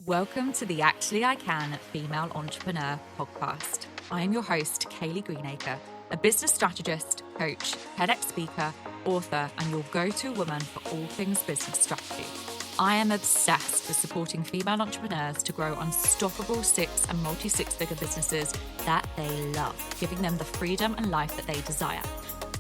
Welcome to the Actually I Can Female Entrepreneur podcast. I am your host, Kayleigh Greenacre, a business strategist, coach, TEDx speaker, author, and your go-to woman for all things business strategy. I am obsessed with supporting female entrepreneurs to grow unstoppable six and multi-six-figure businesses that they love, giving them the freedom and life that they desire.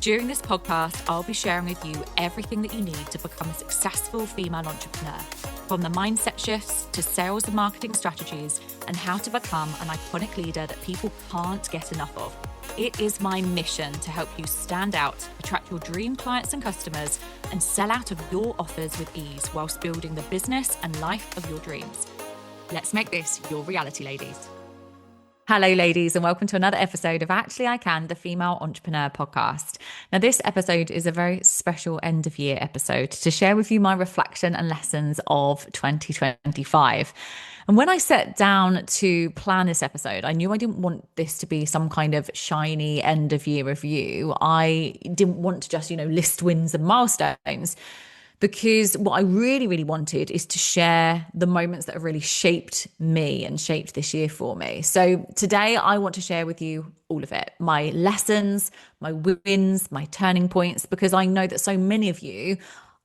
During this podcast, I'll be sharing with you everything that you need to become a successful female entrepreneur, from the mindset shifts to sales and marketing strategies, and how to become an iconic leader that people can't get enough of. It is my mission to help you stand out, attract your dream clients and customers, and sell out of your offers with ease whilst building the business and life of your dreams. Let's make this your reality, ladies. Hello, ladies, and welcome to another episode of Actually I Can, the Female Entrepreneur podcast. Now, this episode is a very special end of year episode to share with you my reflection and lessons of 2025. And when I sat down to plan this episode, I knew I didn't want this to be some kind of shiny end of year review. I didn't want to just, list wins and milestones. Because what I really wanted is to share the moments that have really shaped me and shaped this year for me. So today I want to share with you all of it, my lessons, my wins, my turning points, because I know that so many of you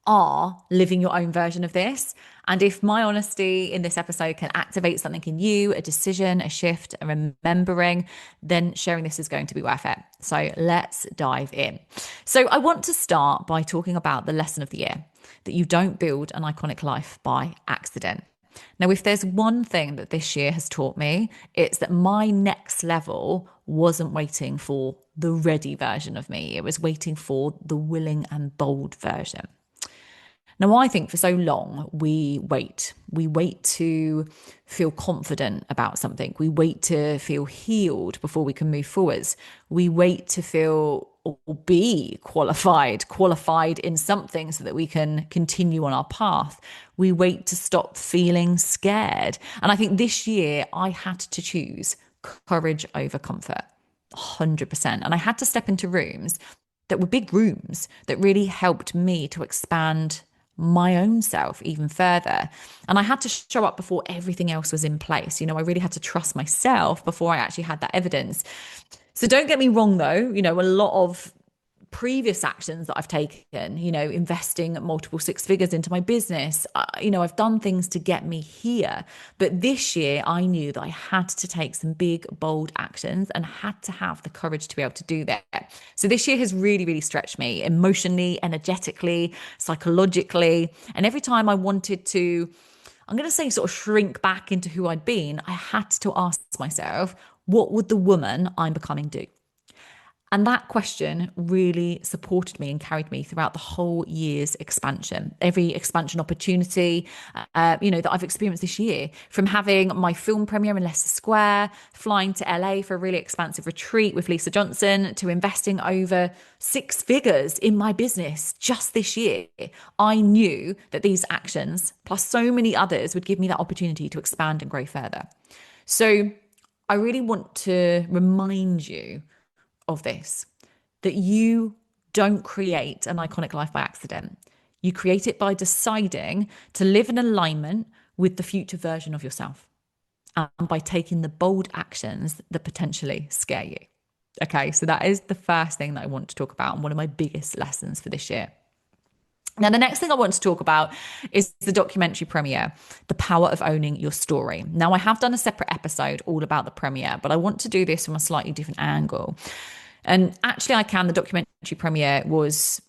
are living your own version of this. And if my honesty in this episode can activate something in you, a decision, a shift, a remembering, then sharing this is going to be worth it. So let's dive in. So I want to start by talking about the lesson of the year, that you don't build an iconic life by accident. Now, if there's one thing that this year has taught me, it's that my next level wasn't waiting for the ready version of me. It was waiting for the willing and bold version. Now, I think for so long, we wait. We wait to feel confident about something. We wait to feel healed before we can move forwards. We wait to feel or be qualified in something so that we can continue on our path. We wait to stop feeling scared. And I think this year I had to choose courage over comfort, 100%. And I had to step into rooms that were big rooms that really helped me to expand my own self even further. And I had to show up before everything else was in place. I really had to trust myself before I actually had that evidence. So don't get me wrong though, a lot of previous actions that I've taken, investing multiple six figures into my business, I've done things to get me here. But this year I knew that I had to take some big, bold actions and had to have the courage to be able to do that. So this year has really stretched me emotionally, energetically, psychologically. And every time I wanted to, I'm going to say sort of shrink back into who I'd been, I had to ask myself, what would the woman I'm becoming do? And that question really supported me and carried me throughout the whole year's expansion. Every expansion opportunity, that I've experienced this year, from having my film premiere in Leicester Square, flying to LA for a really expansive retreat with Lisa Johnson, to investing over six figures in my business just this year. I knew that these actions, plus so many others, would give me that opportunity to expand and grow further. So I really want to remind you of this, that you don't create an iconic life by accident. You create it by deciding to live in alignment with the future version of yourself and by taking the bold actions that potentially scare you. Okay, so that is the first thing that I want to talk about and one of my biggest lessons for this year. Now, the next thing I want to talk about is the documentary premiere, The Power of Owning Your Story. Now, I have done a separate episode all about the premiere, but I want to do this from a slightly different angle. And Actually I Can, the documentary premiere, was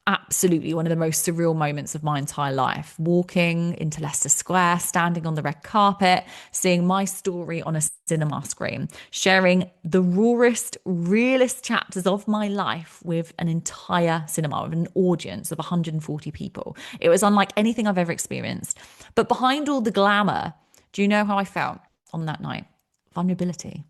absolutely one of the most surreal moments of my entire life. Walking into Leicester Square, standing on the red carpet, seeing my story on a cinema screen, sharing the rawest, realest chapters of my life with an entire cinema, with an audience of 140 people. It was unlike anything I've ever experienced. But behind all the glamour, do you know how I felt on that night? Vulnerability.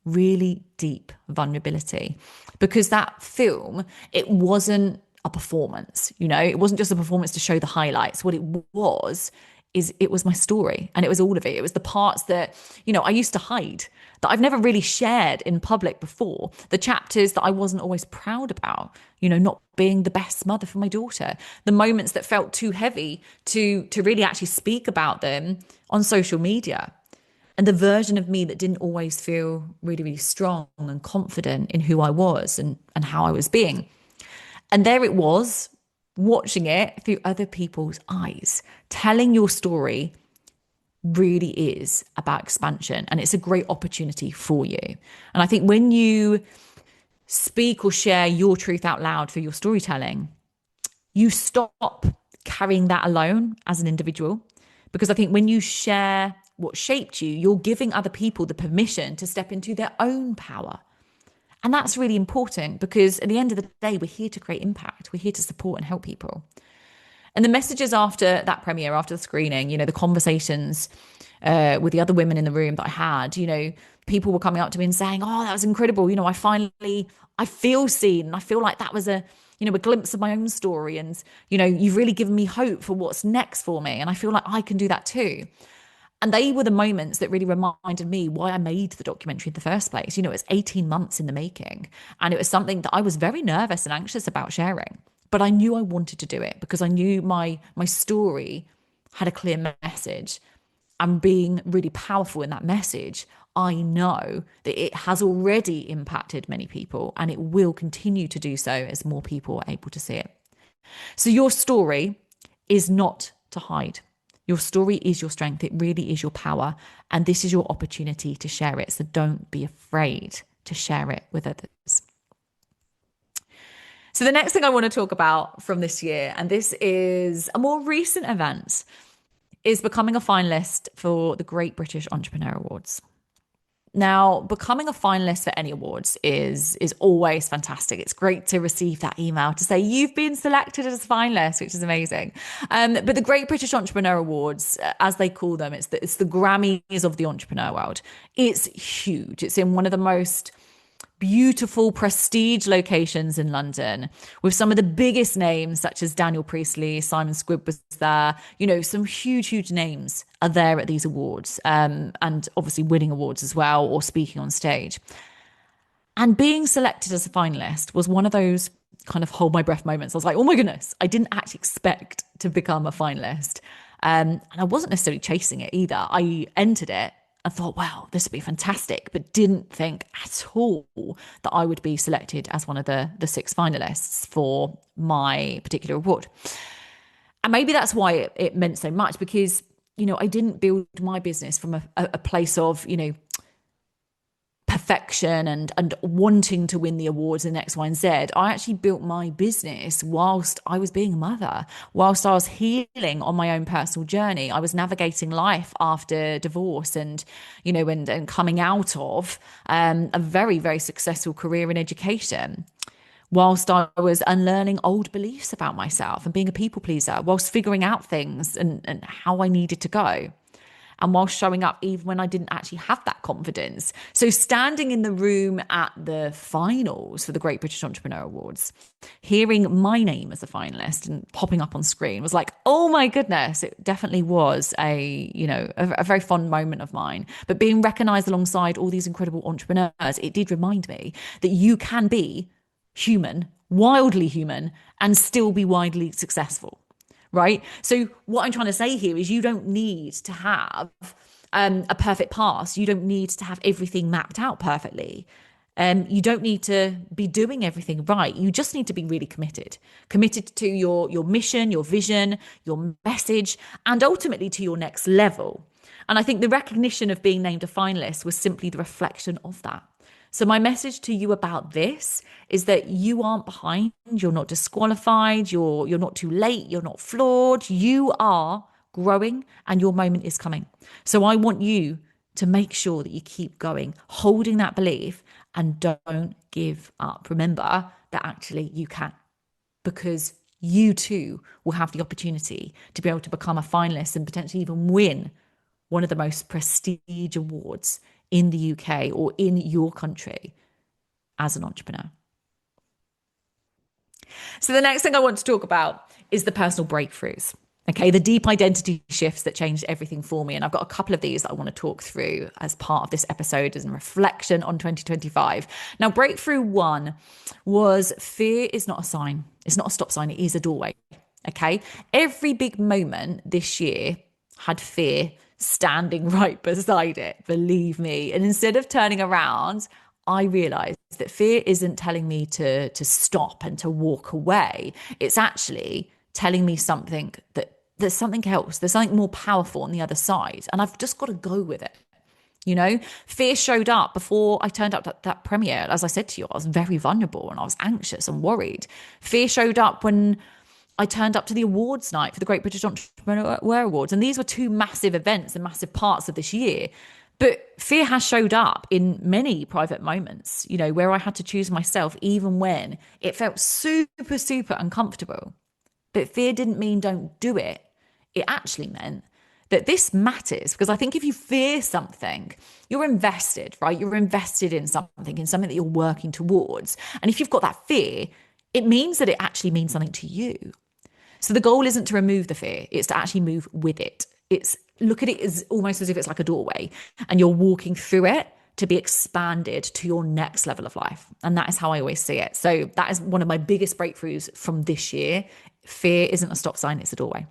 Really deep vulnerability. Because that film, it wasn't a performance, it wasn't just a performance to show the highlights. What it was is it was my story, and it was all of it. It was the parts that, I used to hide, that I've never really shared in public before, the chapters that I wasn't always proud about, not being the best mother for my daughter, the moments that felt too heavy to really actually speak about them on social media, and the version of me that didn't always feel really, really strong and confident in who I was and how I was being. And there it was, watching it through other people's eyes. Telling your story really is about expansion, and it's a great opportunity for you. And I think when you speak or share your truth out loud through your storytelling, you stop carrying that alone as an individual. Because I think when you share what shaped you, you're giving other people the permission to step into their own power. And that's really important, because at the end of the day, we're here to create impact. We're here to support and help people. And the messages after that premiere, after the screening, the conversations with the other women in the room that I had, people were coming up to me and saying, oh, that was incredible. I feel seen. And I feel like that was a glimpse of my own story. And, you've really given me hope for what's next for me. And I feel like I can do that too. And they were the moments that really reminded me why I made the documentary in the first place. It was 18 months in the making, and it was something that I was very nervous and anxious about sharing. But I knew I wanted to do it because I knew my story had a clear message. And being really powerful in that message, I know that it has already impacted many people, and it will continue to do so as more people are able to see it. So your story is not to hide. Your story is your strength. It really is your power. And this is your opportunity to share it. So don't be afraid to share it with others. So the next thing I want to talk about from this year, and this is a more recent event, is becoming a finalist for the Great British Entrepreneur Awards. Now, becoming a finalist for any awards is always fantastic. It's great to receive that email to say you've been selected as a finalist, which is amazing. But the Great British Entrepreneur Awards, as they call them, it's the Grammys of the entrepreneur world. It's huge. It's in one of the most beautiful prestige locations in London, with some of the biggest names such as Daniel Priestley, Simon Squibb was there. Some huge names are there at these awards, and obviously winning awards as well, or speaking on stage. And being selected as a finalist was one of those kind of hold my breath moments. I was like, oh my goodness, I didn't actually expect to become a finalist. And I wasn't necessarily chasing it either. I entered it and thought, wow, this would be fantastic, but didn't think at all that I would be selected as one of the 6 finalists for my particular award. And maybe that's why it meant so much, because, I didn't build my business from a place of, perfection and wanting to win the awards and X, Y, and Z. I actually built my business whilst I was being a mother, whilst I was healing on my own personal journey. I was navigating life after divorce and coming out of a very, very successful career in education, whilst I was unlearning old beliefs about myself and being a people pleaser, whilst figuring out things and how I needed to go. And while showing up even when I didn't actually have that confidence. So standing in the room at the finals for the Great British Entrepreneur Awards, hearing my name as a finalist and popping up on screen was like, oh my goodness, it definitely was a very fond moment of mine. But being recognized alongside all these incredible entrepreneurs, it did remind me that you can be human, wildly human, and still be widely successful. Right? So what I'm trying to say here is you don't need to have a perfect past. You don't need to have everything mapped out perfectly. You don't need to be doing everything right. You just need to be really committed to your mission, your vision, your message, and ultimately to your next level. And I think the recognition of being named a finalist was simply the reflection of that. So my message to you about this is that you aren't behind, you're not disqualified, you're not too late, you're not flawed, you are growing and your moment is coming. So I want you to make sure that you keep going, holding that belief, and don't give up. Remember that actually you can, because you too will have the opportunity to be able to become a finalist and potentially even win one of the most prestige awards in the UK or in your country as an entrepreneur. So the next thing I want to talk about is the personal breakthroughs. Okay, the deep identity shifts that changed everything for me. And I've got a couple of these that I want to talk through as part of this episode as a reflection on 2025. Now, breakthrough one was fear is not a sign. It's not a stop sign. It is a doorway. Okay. Every big moment this year had fear standing right beside it, believe me. And instead of turning around, I realized that fear isn't telling me to stop and to walk away. It's actually telling me something that there's something else. There's something more powerful on the other side. And I've just got to go with it. You know, fear showed up before I turned up at that premiere. As I said to you, I was very vulnerable and I was anxious and worried. Fear showed up when I turned up to the awards night for the Great British Entrepreneur Awards. And these were two massive events and massive parts of this year. But fear has showed up in many private moments, you know, where I had to choose myself, even when it felt super, super uncomfortable. But fear didn't mean don't do it. It actually meant that this matters, because I think if you fear something, you're invested, right? You're invested in something that you're working towards. And if you've got that fear, it means that it actually means something to you. So the goal isn't to remove the fear, it's to actually move with it. It's look at it as almost as if it's like a doorway and you're walking through it to be expanded to your next level of life. And that is how I always see it. So that is one of my biggest breakthroughs from this year. Fear isn't a stop sign, it's a doorway.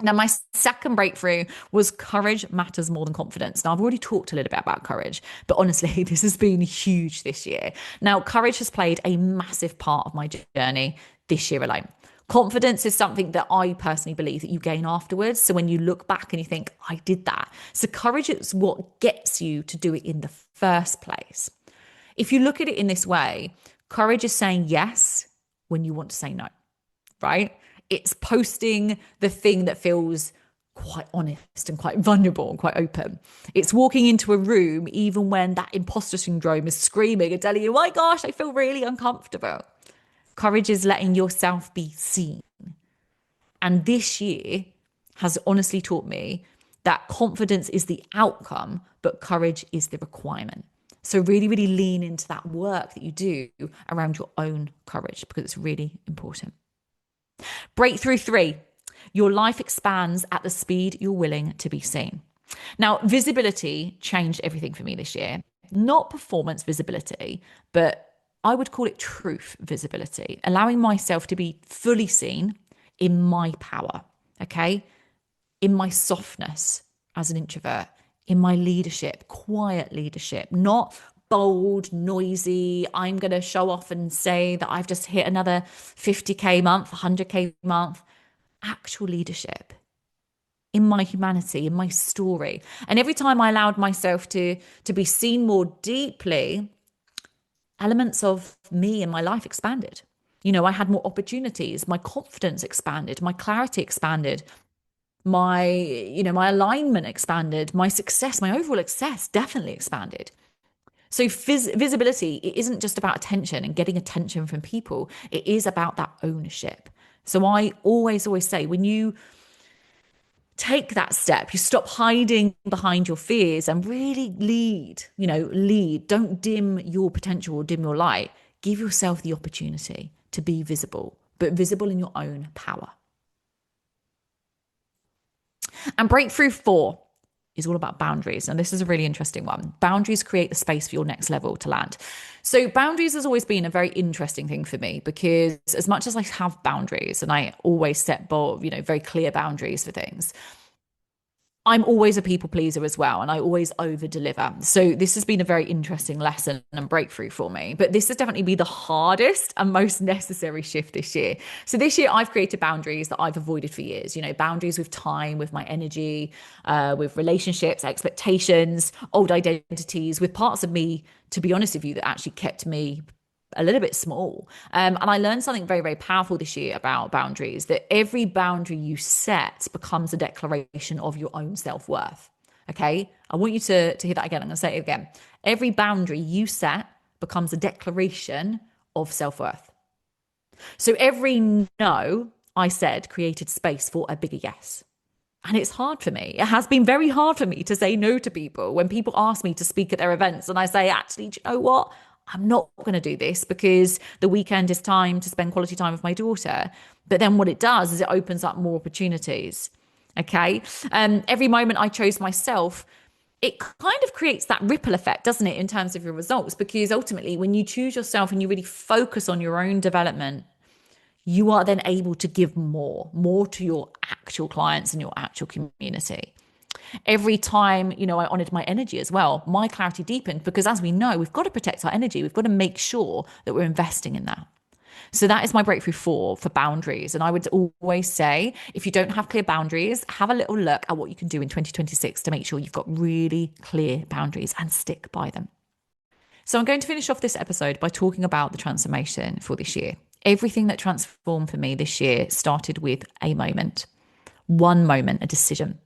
Now, my second breakthrough was courage matters more than confidence. Now, I've already talked a little bit about courage, but honestly, this has been huge this year. Now, courage has played a massive part of my journey this year alone. Confidence is something that I personally believe that you gain afterwards. So when you look back and you think, I did that. So courage is what gets you to do it in the first place. If you look at it in this way, courage is saying yes when you want to say no, right? It's posting the thing that feels quite honest and quite vulnerable and quite open. It's walking into a room even when that imposter syndrome is screaming and telling you, oh my gosh, I feel really uncomfortable. Courage is letting yourself be seen. And this year has honestly taught me that confidence is the outcome, but courage is the requirement. So really, really lean into that work that you do around your own courage, because it's really important. Breakthrough 3, your life expands at the speed you're willing to be seen. Now, visibility changed everything for me this year. Not performance visibility, but I would call it truth visibility, allowing myself to be fully seen in my power, okay? In my softness as an introvert, in my leadership, quiet leadership, not bold, noisy. I'm going to show off and say that I've just hit another 50K month, 100K month. Actual leadership in my humanity, in my story. And every time I allowed myself to be seen more deeply, elements of me and my life expanded. You know, I had more opportunities, my confidence expanded, my clarity expanded, my alignment expanded, my success, my overall success definitely expanded. So visibility, it isn't just about attention and getting attention from people. It is about that ownership. So I always say, when you take that step, you stop hiding behind your fears and really lead. Don't dim your potential or dim your light. Give yourself the opportunity to be visible, but visible in your own power. And breakthrough 4 is all about boundaries. And this is a really interesting one. Boundaries create the space for your next level to land. So boundaries has always been a very interesting thing for me, because as much as I have boundaries and I always set very clear boundaries for things, I'm always a people pleaser as well, and I always over deliver. So this has been a very interesting lesson and breakthrough for me, but this has definitely been the hardest and most necessary shift this year. So this year I've created boundaries that I've avoided for years, boundaries with time, with my energy, with relationships, expectations, old identities, with parts of me, to be honest with you, that actually kept me a little bit small. And I learned something very, very powerful this year about boundaries, that every boundary you set becomes a declaration of your own self-worth. Okay. I want you to hear that again. I'm going to say it again. Every boundary you set becomes a declaration of self-worth. So every no I said created space for a bigger yes. And it's hard for me. It has been very hard for me to say no to people when people ask me to speak at their events. And I say, actually, do you know what? I'm not going to do this because the weekend is time to spend quality time with my daughter. But then what it does is it opens up more opportunities. Okay. Every moment I chose myself, it kind of creates that ripple effect, doesn't it, in terms of your results? Because ultimately, when you choose yourself and you really focus on your own development, you are then able to give more to your actual clients and your actual community. Every time, I honored my energy as well, my clarity deepened, because as we know, we've got to protect our energy. We've got to make sure that we're investing in that. So that is my breakthrough for boundaries. And I would always say, if you don't have clear boundaries, have a little look at what you can do in 2026 to make sure you've got really clear boundaries and stick by them. So I'm going to finish off this episode by talking about the transformation for this year. Everything that transformed for me this year started with a moment, one moment, a decision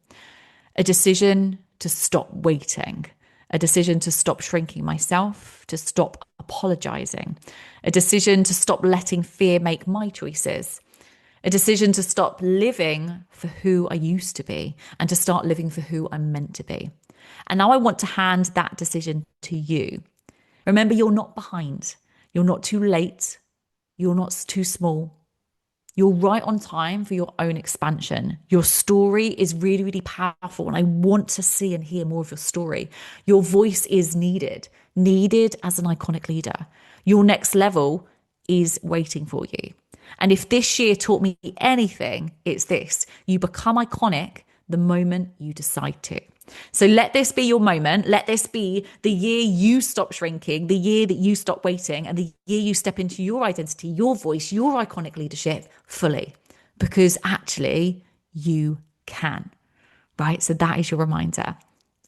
to stop waiting, a decision to stop shrinking myself, to stop apologizing, a decision to stop letting fear make my choices, a decision to stop living for who I used to be and to start living for who I'm meant to be. And now I want to hand that decision to you. Remember, you're not behind. You're not too late. You're not too small. You're right on time for your own expansion. Your story is really, really powerful. And I want to see and hear more of your story. Your voice is needed as an iconic leader. Your next level is waiting for you. And if this year taught me anything, it's this: you become iconic the moment you decide to. So let this be your moment. Let this be the year you stop shrinking, the year that you stop waiting, and the year you step into your identity, your voice, your iconic leadership fully. Because actually you can, right? So that is your reminder.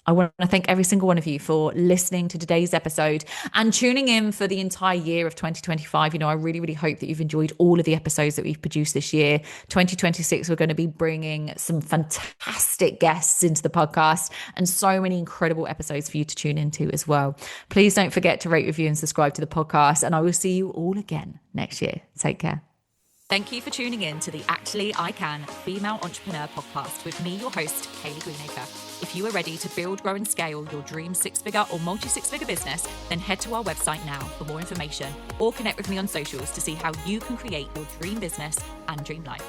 I want to thank every single one of you for listening to today's episode and tuning in for the entire year of 2025. I really, really hope that you've enjoyed all of the episodes that we've produced this year. 2026, we're going to be bringing some fantastic guests into the podcast and so many incredible episodes for you to tune into as well. Please don't forget to rate, review, and subscribe to the podcast. And I will see you all again next year. Take care. Thank you for tuning in to the Actually I Can Female Entrepreneur Podcast with me, your host, Kayleigh Greenacre. If you are ready to build, grow, and scale your dream six-figure or multi-six-figure business, then head to our website now for more information or connect with me on socials to see how you can create your dream business and dream life.